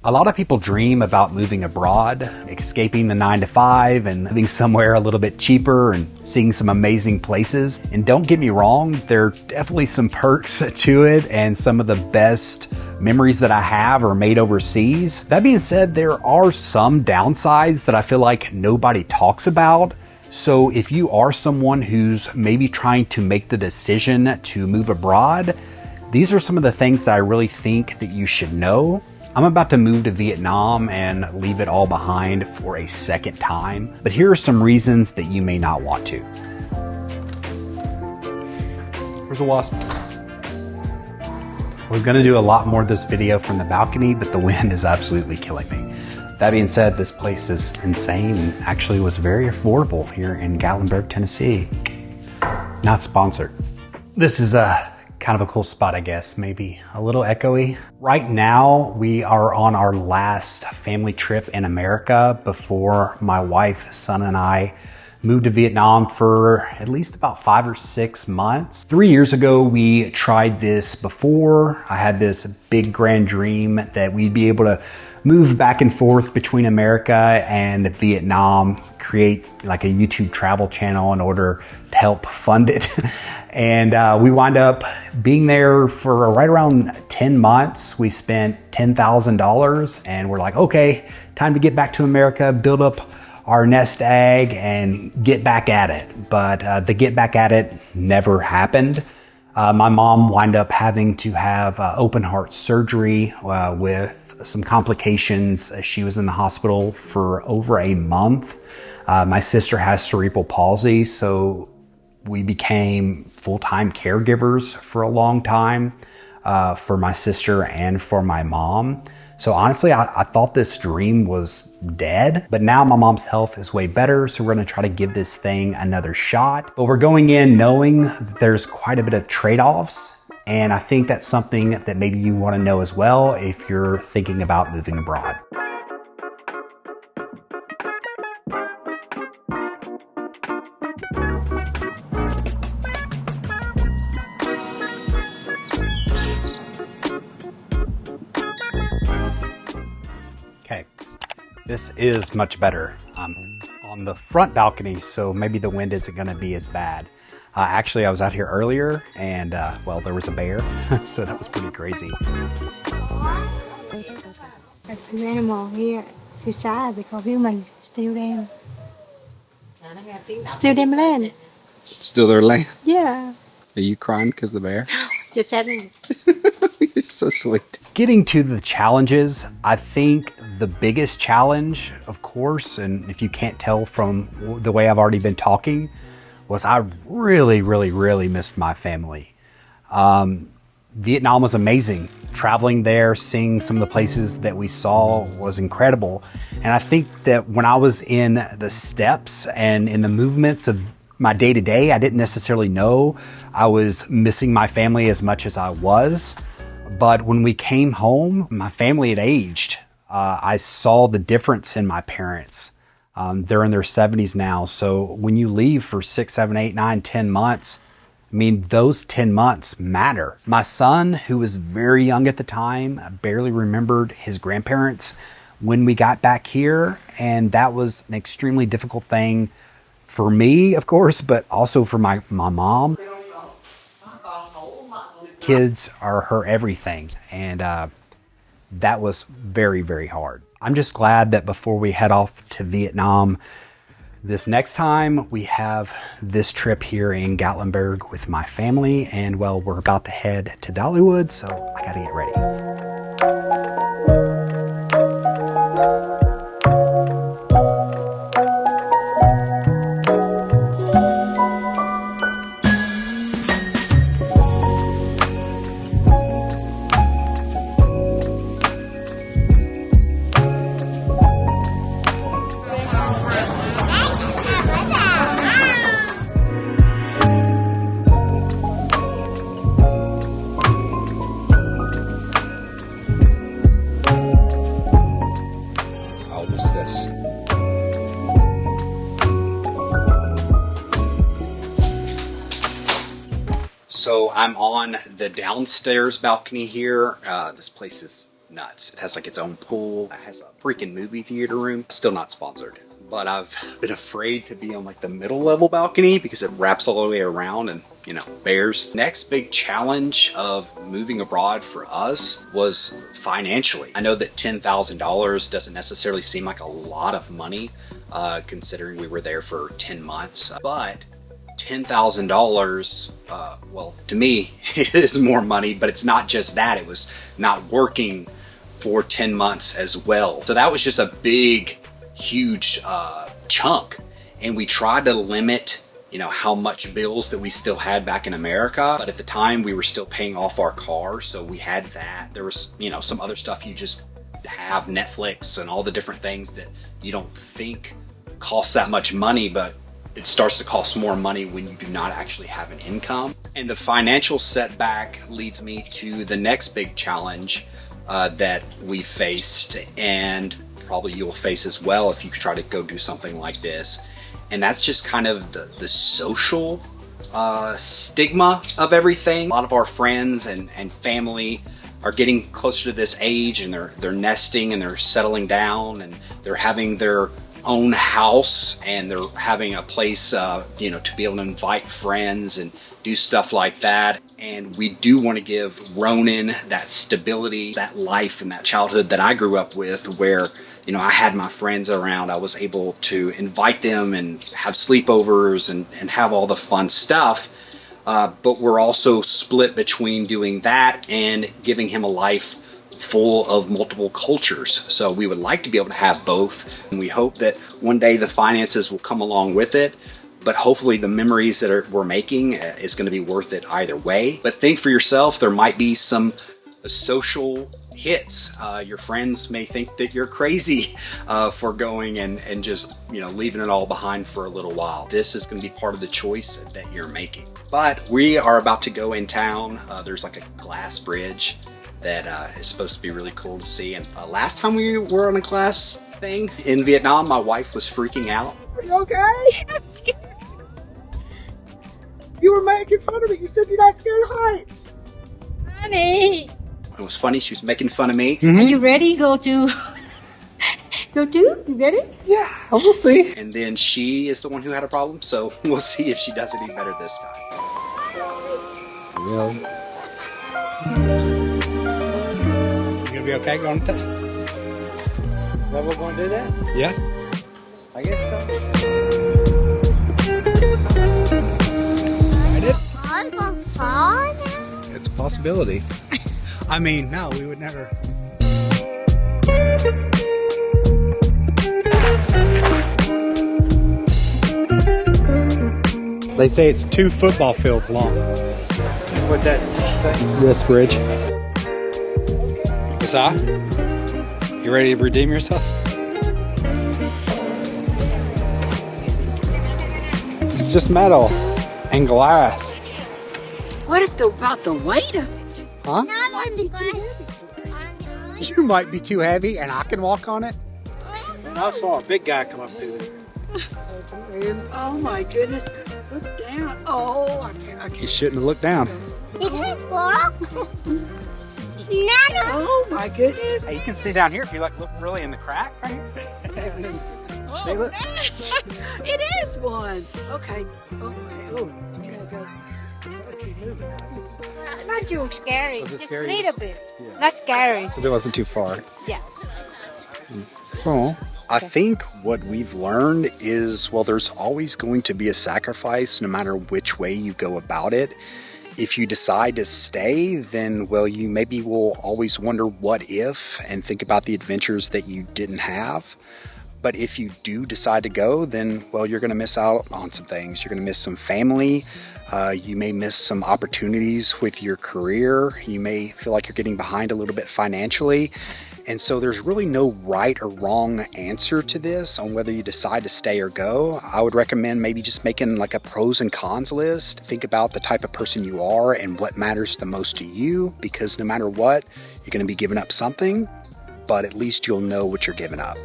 A lot of people dream about moving abroad, escaping the 9-to-5 and living somewhere a little bit cheaper and seeing some amazing places. And don't get me wrong, there are definitely some perks to it, and some of the best memories that I have are made overseas. That being said, there are some downsides that I feel like nobody talks about. So if you are someone who's maybe trying to make the decision to move abroad, these are some of the things that I really think that you should know. I'm about to move to Vietnam and leave it all behind for a second time, but here are some reasons that you may not want to. There's a wasp. I was gonna do a lot more of this video from the balcony, but the wind is absolutely killing me. That being said, this place is insane and actually was very affordable here in Gatlinburg, Tennessee. Not sponsored. This is kind of a cool spot, I guess, maybe a little echoey. Right now, we are on our last family trip in America before my wife, son, and I moved to Vietnam for at least about 5 or 6 months. 3 years ago, we tried this before. I had this big grand dream that we'd be able to move back and forth between America and Vietnam, create like a YouTube travel channel in order to help fund it. And we wound up being there for right around 10 months. We spent $10,000 and we're like, okay, time to get back to America, build up our nest egg and get back at it. But the get back at it never happened. My mom wound up having to have open heart surgery with some complications. She was in the hospital for over a month. My sister has cerebral palsy, so we became full-time caregivers for a long time for my sister and for my mom. So honestly, I thought this dream was dead, but now my mom's health is way better, so we're gonna try to give this thing another shot. But we're going in knowing that there's quite a bit of trade-offs, and I think that's something that maybe you wanna know as well if you're thinking about moving abroad. Okay, this is much better. I'm on the front balcony, so maybe the wind isn't gonna be as bad. Actually, I was out here earlier and, well, there was a bear, so that was pretty crazy. There's an animal here. She's sad because human steal them. Steal them land. Steal their land? Yeah. Are you crying because of the bear? Just sadly. You're so sweet. Getting to the challenges, I think the biggest challenge, of course, and if you can't tell from the way I've already been talking, was I really missed my family. Vietnam was amazing. Traveling there, seeing some of the places that we saw was incredible. And I think that when I was in the steps and in the movements of my day-to-day, I didn't necessarily know I was missing my family as much as I was. But when we came home, my family had aged. I saw the difference in my parents. They're in their 70s now. So when you leave for 6, 7, 8, 9, 10 months, I mean, those 10 months matter. My son, who was very young at the time, barely remembered his grandparents when we got back here. And that was an extremely difficult thing for me, of course, but also for my mom. Kids are her everything. And that was very hard. I'm just glad that before we head off to Vietnam, this next time we have this trip here in Gatlinburg with my family, and well, we're about to head to Dollywood, so I gotta get ready. So I'm on the downstairs balcony here. This place is nuts. It has like its own pool. It has a freaking movie theater room. Still not sponsored. But I've been afraid to be on like the middle level balcony because it wraps all the way around and, you know, bears. Next big challenge of moving abroad for us was financially. I know that $10,000 doesn't necessarily seem like a lot of money considering we were there for 10 months, but $10,000, well, to me, is more money, but it's not just that. It was not working for 10 months as well. So that was just a big, huge chunk. And we tried to limit, you know, how much bills that we still had back in America. But at the time we were still paying off our car. So we had that. There was, you know, some other stuff you just have, Netflix and all the different things that you don't think costs that much money, but it starts to cost more money when you do not actually have an income. And the financial setback leads me to the next big challenge that we faced, and probably you'll face as well if you try to go do something like this. And that's just kind of the social stigma of everything. A lot of our friends and family are getting closer to this age, and they're nesting and they're settling down and they're having their own house and they're having a place, you know, to be able to invite friends and do stuff like that. And we do want to give Ronan that stability, that life and that childhood that I grew up with, where, you know, I had my friends around. I was able to invite them and have sleepovers and have all the fun stuff. But we're also split between doing that and giving him a life full of multiple cultures. So we would like to be able to have both. And we hope that one day the finances will come along with it. But hopefully the memories that we're making is going to be worth it either way. But think for yourself, there might be some social hits. Your friends may think that you're crazy for going and just, you know, leaving it all behind for a little while. This is going to be part of the choice that you're making. But we are about to go in town. There's like a glass bridge that is supposed to be really cool to see. And last time we were on a glass thing in Vietnam, my wife was freaking out. Are you okay? I'm scared. You were making fun of me. You said you're not scared of heights. Honey, It was funny. She was making fun of me. are you ready? Go to? You ready? Yeah, we'll see. And then she is the one who had a problem. So we'll see if she does any better this time. Really? You gonna be okay going to that? Well, we're going to do that? Yeah. I guess so. Excited? It's a possibility. I mean, no, we would never. They say it's 2 football fields long. What that thing? This bridge. Kasa, you ready to redeem yourself? It's just metal and glass. What if about the weight of it? Huh? Might be too heavy. You might be too heavy and I can walk on it. I saw a big guy come up through there. And, oh my goodness. Look down. Oh, I can't. You shouldn't have looked down. Oh my goodness. Hey, you can see down here if you like look really in the crack right here. Oh, look. It is one. Okay. Okay. Oh, okay. Gotta keep moving. Not too scary. Was it Just scary? a little bit. Yeah. Not scary. Because it wasn't too far. Yes. Oh. I think what we've learned is, well, there's always going to be a sacrifice no matter which way you go about it. If you decide to stay, then, well, you maybe will always wonder what if and think about the adventures that you didn't have. But if you do decide to go, then, well, you're going to miss out on some things. You're going to miss some family. You may miss some opportunities with your career. You may feel like you're getting behind a little bit financially. And so there's really no right or wrong answer to this on whether you decide to stay or go. I would recommend maybe just making like a pros and cons list. Think about the type of person you are and what matters the most to you, because no matter what, you're going to be giving up something, but at least you'll know what you're giving up.